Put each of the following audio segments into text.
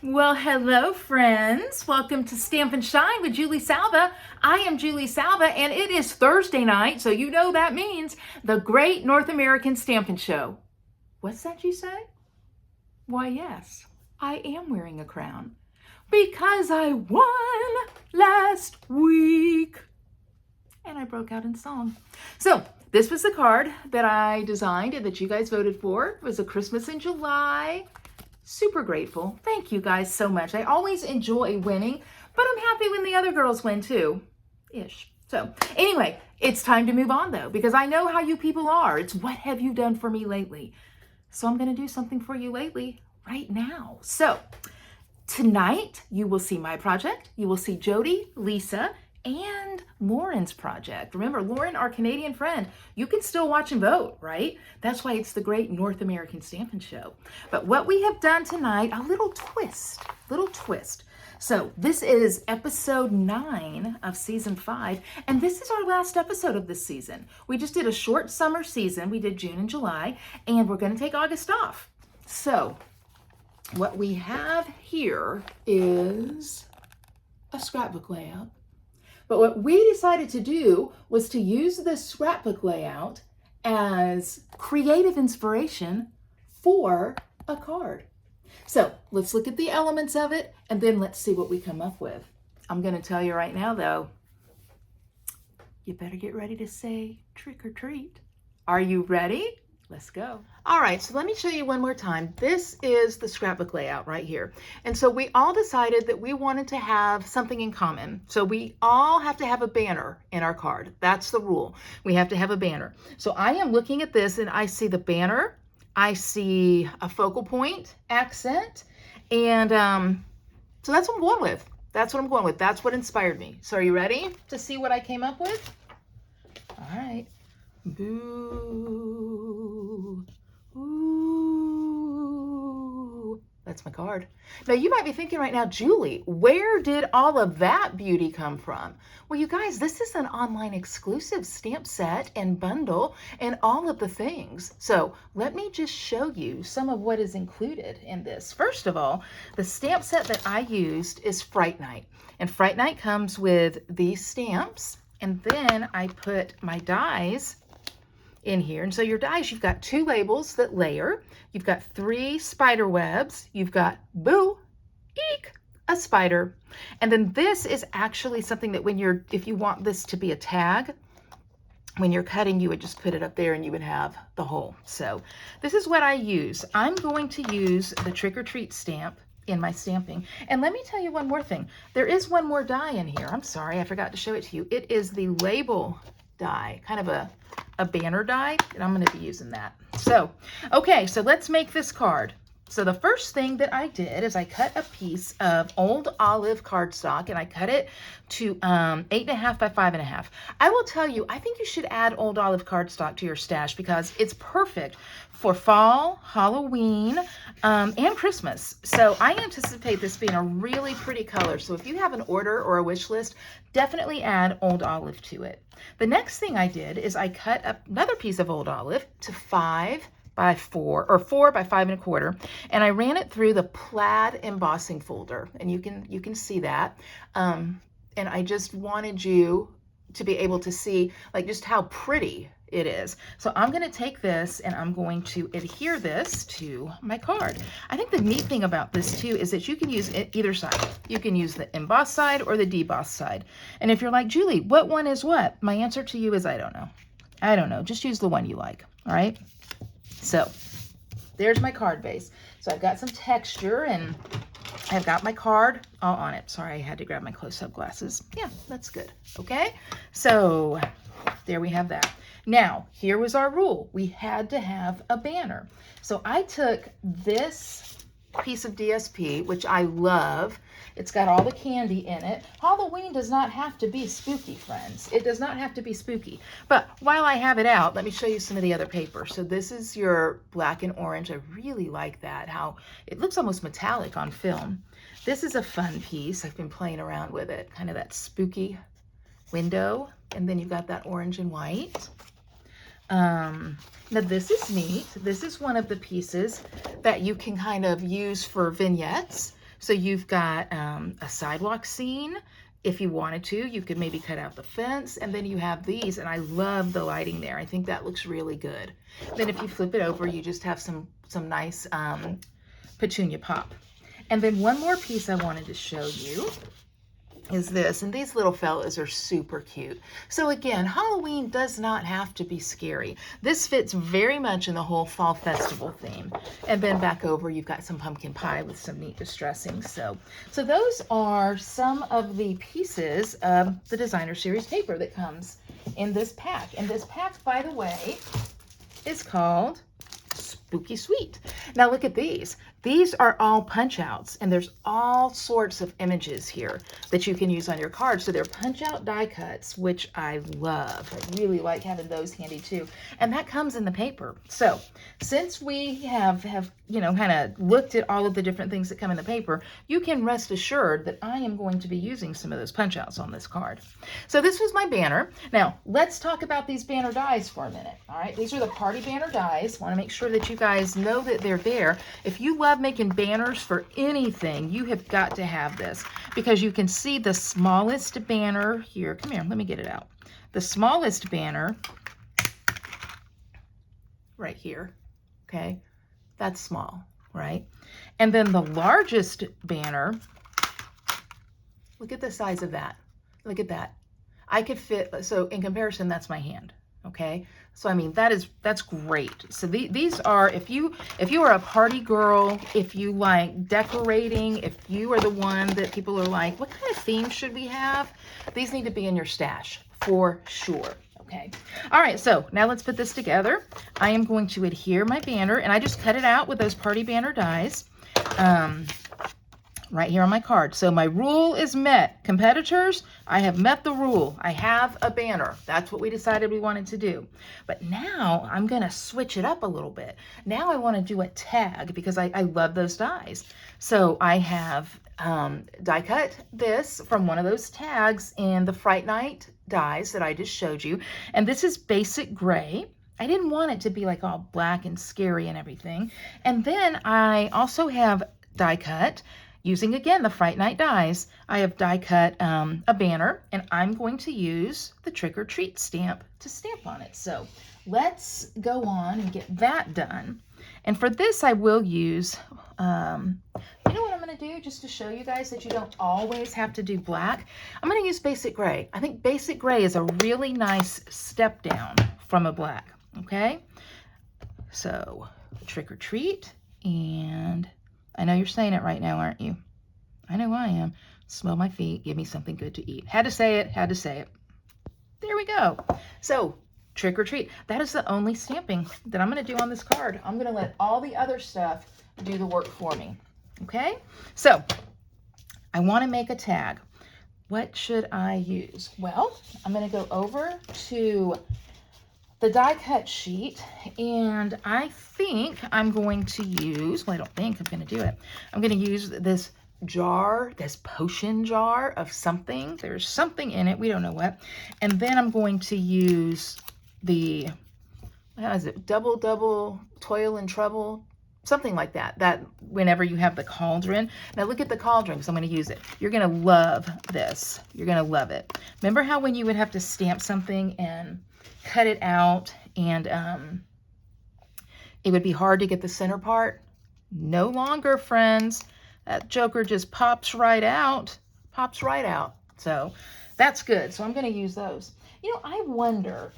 Well, hello, friends. Welcome to Stamp and Shine with Julie Salva. I am Julie Salva, and it is Thursday night, so you know that means the Great North American Stampin' Show. What's that you say? Why, yes, I am wearing a crown because I won last week. And I broke out in song. So this was the card that I designed and that you guys voted for. It was a Christmas in July. Super grateful. Thank you guys so much. I always enjoy winning, but I'm happy when the other girls win too. Ish. So anyway, it's time to move on though, because I know how you people are. It's what have you done for me lately? So I'm going to do something for you lately right now. So tonight you will see my project. You will see Jody, Lisa, and Lauren's project. Remember, Lauren, our Canadian friend, you can still watch and vote, right? That's why it's the Great North American Stampin' Show. But what we have done tonight, a little twist. So this is episode 9 of season 5, and this is our last episode of this season. We just did a short summer season. We did June and July, and we're going to take August off. So what we have here is a scrapbook layout. But what we decided to do was to use this scrapbook layout as creative inspiration for a card. So let's look at the elements of it and then let's see what we come up with. I'm going to tell you right now though, you better get ready to say trick or treat. Are you ready? Let's go. All right, so let me show you one more time. This is the scrapbook layout right here. And so we all decided that we wanted to have something in common. So we all have to have a banner in our card. That's the rule. We have to have a banner. So I am looking at this and I see the banner. I see a focal point accent. And so that's what I'm going with. That's what inspired me. So are you ready to see what I came up with? All right. Boo. Ooh. That's my card. Now you might be thinking right now, Julie, where did all of that beauty come from? Well, you guys, this is an online exclusive stamp set and bundle and all of the things. So let me just show you some of what is included in this. First of all, the stamp set that I used is Fright Night. And Fright Night comes with these stamps. And then I put my dies in here. And so your dies, you've got 2 labels that layer. You've got 3 spider webs. You've got, boo, eek, a spider. And then this is actually something that if you want this to be a tag, when you're cutting, you would just put it up there and you would have the hole. So this is what I use. I'm going to use the Trick or Treat stamp in my stamping. And let me tell you one more thing. There is one more die in here. I'm sorry, I forgot to show it to you. It is the label die, kind of a banner die, and I'm going to be using that. So, okay, so let's make this card. So the first thing that I did is I cut a piece of old olive cardstock and I cut it to 8.5 by 5.5. I will tell you, I think you should add old olive cardstock to your stash because it's perfect for fall, Halloween, and Christmas. So I anticipate this being a really pretty color. So if you have an order or a wish list, definitely add old olive to it. The next thing I did is I cut up another piece of old olive to 5 by 4 or 4 by 5.25, and I ran it through the plaid embossing folder, and you can see that. And I just wanted you to be able to see like just how pretty it is. So I'm going to take this and I'm going to adhere this to my card. I think the neat thing about this too is that you can use either side. You can use the embossed side or the debossed side. And if you're like, Julie, what one is what? My answer to you is I don't know. I don't know. Just use the one you like. All right. So there's my card base. So I've got some texture and I've got my card all on it. Sorry, I had to grab my close-up glasses. Yeah, that's good. Okay. So there we have that. Now, here was our rule. We had to have a banner. So I took this piece of DSP, which I love. It's got all the candy in it. Halloween does not have to be spooky, friends. It does not have to be spooky. But while I have it out, let me show you some of the other paper. So this is your black and orange. I really like that, how it looks almost metallic on film. This is a fun piece. I've been playing around with it, kind of that spooky window. And then you've got that orange and white. Now this is neat. This is one of the pieces that you can kind of use for vignettes. So you've got a sidewalk scene. If you wanted to, you could maybe cut out the fence, and then you have these, and I love the lighting there. I think that looks really good. Then if you flip it over, you just have some nice petunia pop. And then one more piece I wanted to show you is this, and these little fellas are super cute. So again, Halloween does not have to be scary. This fits very much in the whole fall festival theme. And then back over, you've got some pumpkin pie with some neat distressing. So those are some of the pieces of the designer series paper that comes in this pack. And this pack, by the way, is called Spooky Sweet. Now look at these. These are all punch outs, and there's all sorts of images here that you can use on your cards. So they're punch out die cuts, which I love. I really like having those handy too. And that comes in the paper. So since we have kind of looked at all of the different things that come in the paper, you can rest assured that I am going to be using some of those punch outs on this card. So this was my banner. Now let's talk about these banner dies for a minute. All right, these are the party banner dies. Want to make sure that you guys know that they're there. If you love making banners for anything, you have got to have this, because you can see the smallest banner here. Come here, let me get it out. The smallest banner right here, okay? That's small, right? And then the largest banner, look at the size of that. Look at that. I could fit, so in comparison, that's my hand. Okay, so I mean that's great. So these are, if you are a party girl, if you like decorating, if you are the one that people are like, what kind of theme should we have? These need to be in your stash for sure. Okay, all right, so now let's put this together. I am going to adhere my banner, and I just cut it out with those party banner dies. Right here on my card. So my rule is met. Competitors, I have met the rule. I have a banner. That's what we decided we wanted to do. But now I'm going to switch it up a little bit. Now I want to do a tag, because I love those dies. So I have die cut this from one of those tags in the Fright Night dies that I just showed you. And this is basic gray. I didn't want it to be like all black and scary and everything. And then I also have die cut, using again the Fright Night dies, I have die cut a banner, and I'm going to use the Trick or Treat stamp to stamp on it. So let's go on and get that done. And for this, I will use, you know what I'm going to do, just to show you guys that you don't always have to do black? I'm going to use basic gray. I think basic gray is a really nice step down from a black, okay? So Trick or Treat, and I know you're saying it right now, aren't you? I know I am. Smell my feet. Give me something good to eat. Had to say it. Had to say it. There we go. So, Trick or Treat. That is the only stamping that I'm going to do on this card. I'm going to let all the other stuff do the work for me. Okay? So, I want to make a tag. What should I use? Well, I'm going to go over to the die cut sheet, and I think I'm going to use, well, I don't think, I'm going to do it. I'm going to use this jar, this potion jar of something. There's something in it. We don't know what. And then I'm going to use the, how is it? Double toil and trouble. Something like that. That whenever you have the cauldron. Now look at the cauldron, because I'm going to use it. You're going to love this. You're going to love it. Remember how when you would have to stamp something and cut it out, and it would be hard to get the center part? No longer, friends. That joker just pops right out. Pops right out. So that's good. So I'm going to use those. You know, I wonder,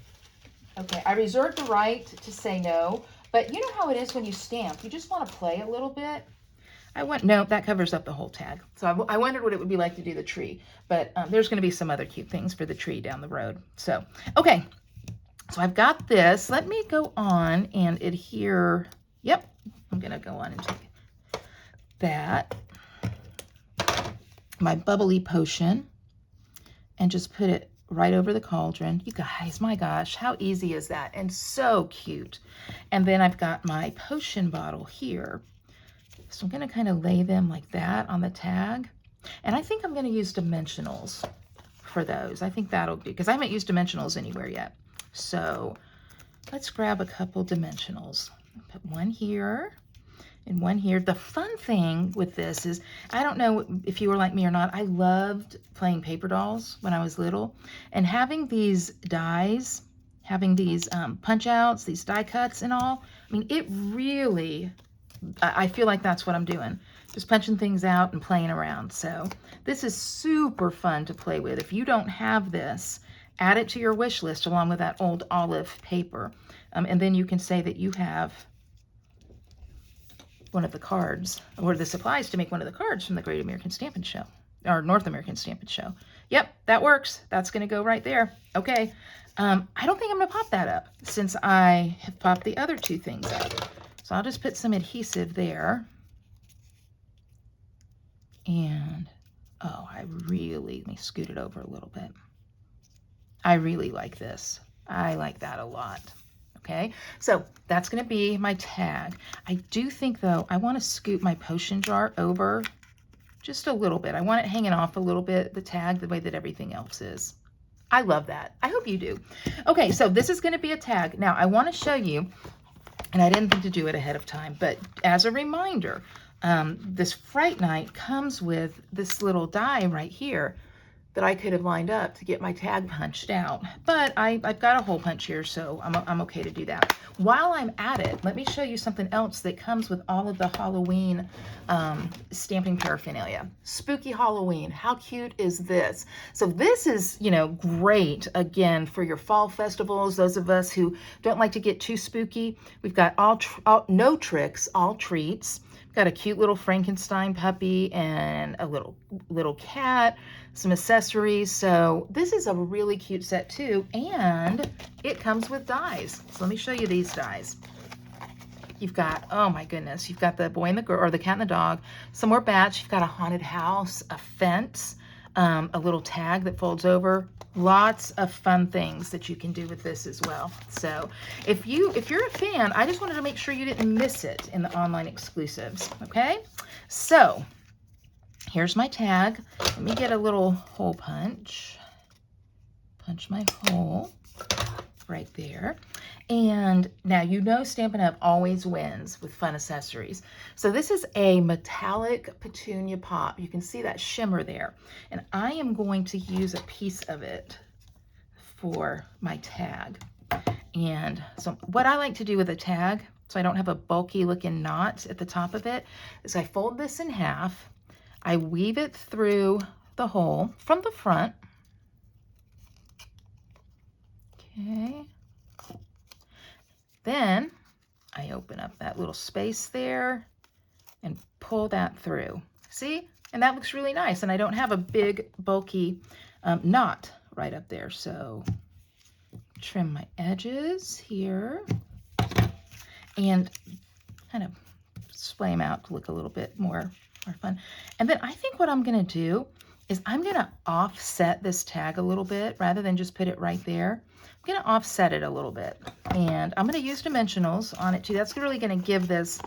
okay, I reserve the right to say no, but you know how it is when you stamp. You just want to play a little bit. No, that covers up the whole tag. So I wondered what it would be like to do the tree, but there's going to be some other cute things for the tree down the road. So, okay. So I've got this. Let me go on and adhere. Yep, I'm going to go on and take that, my bubbly potion, and just put it right over the cauldron. You guys, my gosh, how easy is that? And so cute. And then I've got my potion bottle here. So I'm going to kind of lay them like that on the tag. And I think I'm going to use dimensionals for those. I think that'll do, because I haven't used dimensionals anywhere yet. So let's grab a couple dimensionals. Put one here, and one here. The fun thing with this is, I don't know if you were like me or not, I loved playing paper dolls when I was little, and having these dies, having these punch outs, these die cuts and all. I mean, it really, I feel like that's what I'm doing. Just punching things out and playing around. So this is super fun to play with. If you don't have this, add it to your wish list along with that old olive paper. And then you can say that you have one of the cards, or the supplies to make one of the cards from the Great American Stampin' Show, or North American Stampin' Show. Yep, that works. That's going to go right there. Okay. I don't think I'm going to pop that up since I have popped the other two things up. So I'll just put some adhesive there. And, oh, let me scoot it over a little bit. I really like this. I like that a lot. Okay, so that's going to be my tag. I do think, though, I want to scoot my potion jar over just a little bit. I want it hanging off a little bit, the tag, the way that everything else is. I love that. I hope you do. Okay, so this is going to be a tag. Now, I want to show you, and I didn't think to do it ahead of time, but as a reminder, this Fright Night comes with this little die right here that I could have lined up to get my tag punched out. But I've got a hole punch here, so I'm okay to do that. While I'm at it, let me show you something else that comes with all of the Halloween stamping paraphernalia. Spooky Halloween. How cute is this? So this is, you know, great, again, for your fall festivals. Those of us who don't like to get too spooky. We've got no tricks, all treats. Got a cute little Frankenstein puppy and a little cat, some accessories. So this is a really cute set too, and it comes with dies. So let me show you these dies. You've got, oh my goodness, you've got the boy and the girl, or the cat and the dog, some more bats. You've got a haunted house, a fence, a little tag that folds over. Lots of fun things that you can do with this as well. So if you're a fan, I just wanted to make sure you didn't miss it in the online exclusives. Okay, so here's my tag. Let me get a little hole punch. Punch my hole right there. And now, you know, Stampin' Up! Always wins with fun accessories. So this is a metallic petunia pop. You can see that shimmer there. And I am going to use a piece of it for my tag. And so what I like to do with a tag, so I don't have a bulky looking knot at the top of it, is I fold this in half. I weave it through the hole from the front. Okay. Then I open up that little space there and pull that through. See? And that looks really nice. And I don't have a big, bulky knot right up there. So trim my edges here and kind of splay them out to look a little bit more fun. And then I think what I'm going to do is I'm going to offset this tag a little bit rather than just put it right there. I'm going to offset it a little bit, and I'm going to use dimensionals on it too. That's really going to give this,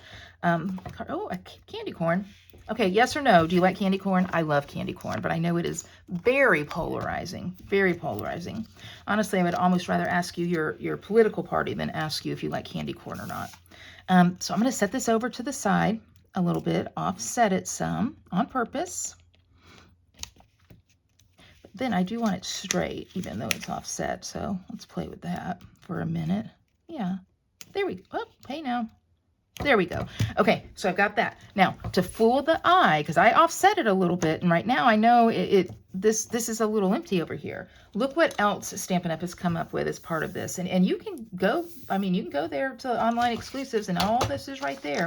a candy corn. Okay, yes or no? Do you like candy corn? I love candy corn, but I know it is very polarizing, very polarizing. Honestly, I would almost rather ask you your political party than ask you if you like candy corn or not. So I'm going to set this over to the side a little bit, offset it some on purpose. Then I do want it straight, even though it's offset. So let's play with that for a minute. Yeah, there we go. Oh, hey now. There we go. Okay, so I've got that. Now, to fool the eye, because I offset it a little bit, and right now I know this is a little empty over here. Look what else Stampin' Up! Has come up with as part of this. And you can go, you can go there to online exclusives, and all this is right there.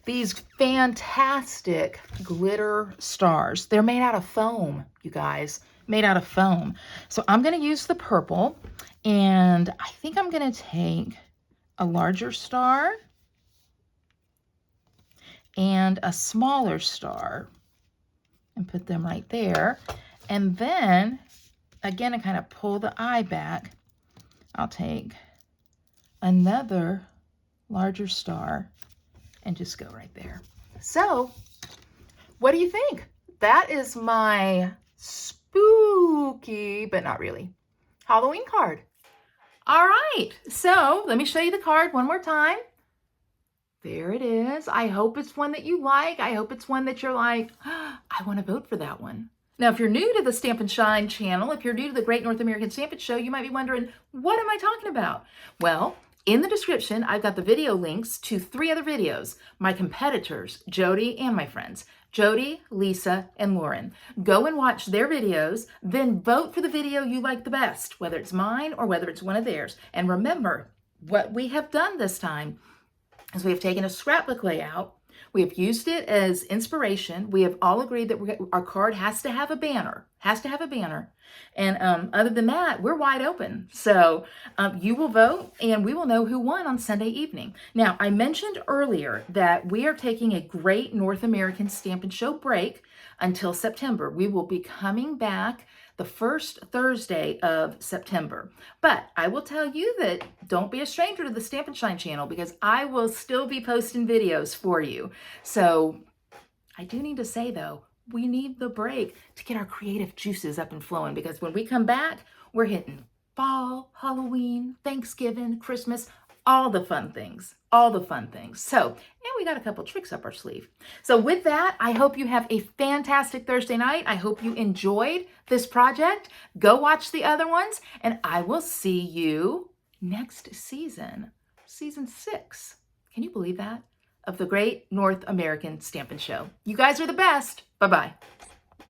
These fantastic glitter stars. They're made out of foam, you guys. Made out of foam. So I'm going to use the purple, and I think I'm going to take a larger star and a smaller star and put them right there. And then, again, I kind of pull the eye back. I'll take another larger star and just go right there. So, what do you think? That is my spooky, but not really, Halloween card. All right, so let me show you the card one more time. There it is. I hope it's one that you like. I hope it's one that you're like, "Ah, I want to vote for that one." Now, if you're new to the Stamp and Shine channel, if you're new to the Great North American Stampin' Show, you might be wondering, what am I talking about? Well, in the description, I've got the video links to 3 other videos, my competitors, Jody and my friends, Jody, Lisa, and Lauren. Go and watch their videos, then vote for the video you like the best, whether it's mine or whether it's one of theirs. And remember, what we have done this time is we have taken a scrapbook layout, we have used it as inspiration. We have all agreed that our card has to have a banner, And other than that, we're wide open. So you will vote and we will know who won on Sunday evening. Now, I mentioned earlier that we are taking a Great North American Stampin' Show break until September. We will be coming back the first Thursday of September. But I will tell you that don't be a stranger to the Stampin' Shine channel because I will still be posting videos for you. So I do need to say though, we need the break to get our creative juices up and flowing because when we come back, we're hitting fall, Halloween, Thanksgiving, Christmas, all the fun things, So, and we got a couple tricks up our sleeve. So with that, I hope you have a fantastic Thursday night. I hope you enjoyed this project. Go watch the other ones, and I will see you next season, season 6. Can you believe that? Of the Great North American Stampin' Show. You guys are the best. Bye-bye.